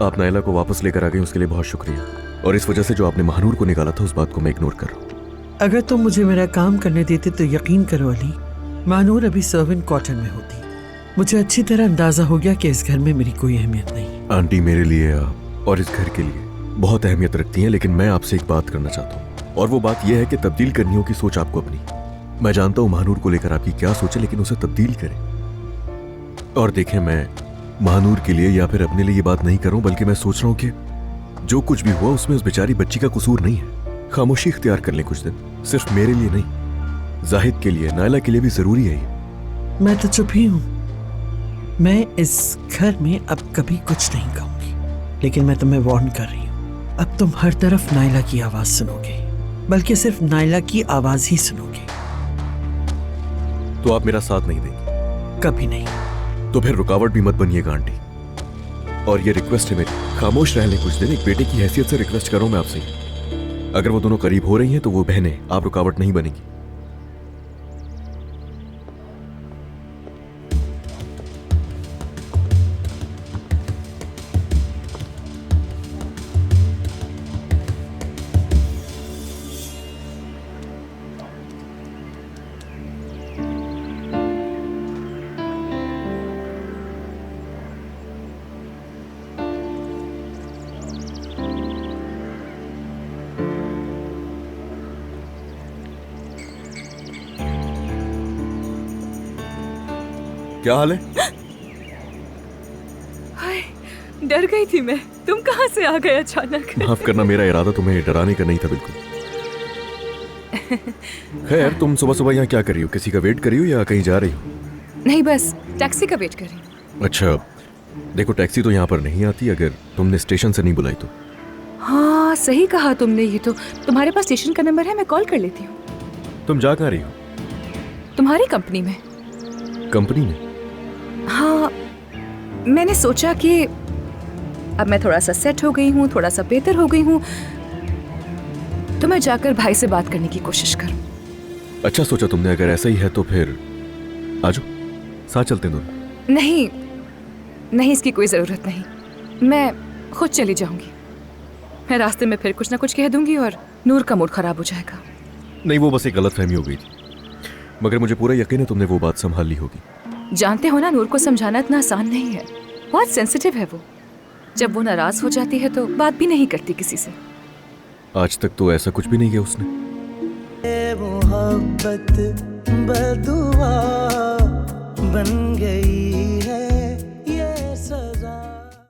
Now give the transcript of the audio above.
आप नायला को वापस लेकर आ गए, उसके लिए बहुत शुक्रिया। और इस वजह से जो आपने महानूर को निकाला था, उस बात को मैं इग्नोर कर रहा हूँ। अगर तुम मुझे मेरा काम करने देते तो यकीन करो अली, महानूर अभी सर्वेंट क्वार्टर में होती। मुझे अच्छी तरह अंदाजा हो गया कि इस घर में मेरी कोई अहमियत नहीं। आंटी मेरे लिए आप और इस घर के लिए बहुत अहमियत रखती हैं, लेकिन मैं आपसे एक बात करना चाहता हूँ, और वो बात यह है कि तब्दील करनी होगी सोच आपको अपनी। मैं जानता हूँ महानूर को लेकर आपकी क्या सोच है, लेकिन उसे तब्दील करें। और देखें, मैं महानूर के लिए या फिर अपने लिए ये बात नहीं कर रहा हूँ, बल्कि मैं सोच रहा हूँ कि जो कुछ भी हुआ उसमें उस बेचारी बच्ची का कसूर नहीं है। खामोशी इख्तियार कर लें कुछ दिन, सिर्फ मेरे लिए नहीं, जाहिद के लिए, नायला के लिए भी जरूरी है ये। मैं तो चुप ही हूँ। मैं इस घर में अब कभी कुछ नहीं कहूंगी, लेकिन मैं तुम्हें वार्न कर रही हूँ, अब तुम हर तरफ नायला की आवाज सुनोगे, बल्कि सिर्फ नायला की आवाज ही सुनोगे। तो आप मेरा साथ नहीं देंगे? कभी नहीं। तो फिर रुकावट भी मत बनिएगा आंटी। और ये रिक्वेस्ट है मेरी, खामोश रह लें कुछ दिन। एक बेटे की हैसियत से रिक्वेस्ट कर रहा हूं मैं आपसे। अगर वो दोनों करीब हो रही हैं तो वो बहनें, आप रुकावट नहीं बनेगी। क्या हाल है? हाय, डर गई थी मैं। तुम कहाँ से आ गए अचानक? माफ करना, मेरा इरादा तुम्हें डराने का नहीं था बिल्कुल। खैर, तुम सुबह सुबह यहाँ क्या कर रही हो? किसी का वेट कर रही हो या कहीं जा रही हो? नहीं, बस टैक्सी का वेट कर रही हूँ। अच्छा, देखो टैक्सी तो यहाँ पर नहीं आती अगर तुमने स्टेशन से नहीं बुलाई तो। हाँ, सही कहा तुमने। ये तो तुम्हारे पास स्टेशन का नंबर है, मैं कॉल कर लेती हूँ। तुम जा कहाँ रही हो? तुम्हारी कंपनी में। कंपनी में? हाँ, मैंने सोचा कि अब मैं थोड़ा सा सेट हो गई हूँ, थोड़ा सा बेहतर हो गई हूँ, तो मैं जाकर भाई से बात करने की कोशिश करूँ। अच्छा सोचा तुमने। अगर ऐसा ही है तो फिर आजो, साथ चलते हैं दोनों। नहीं नहीं, इसकी कोई जरूरत नहीं। मैं खुद चली जाऊंगी। मैं रास्ते में फिर कुछ ना कुछ कह दूंगी और नूर का मूड खराब हो जाएगा। नहीं, वो बस एक गलतफहमी हो गई थी, मगर मुझे पूरा यकीन है तुमने वो बात संभाल ली होगी। जानते हो ना, नूर को समझाना इतना आसान नहीं है। बहुत सेंसिटिव है वो। जब वो नाराज हो जाती है तो बात भी नहीं करती किसी से। आज तक तो ऐसा कुछ भी नहीं किया उसने। मोहब्बत बदुआ बन गई है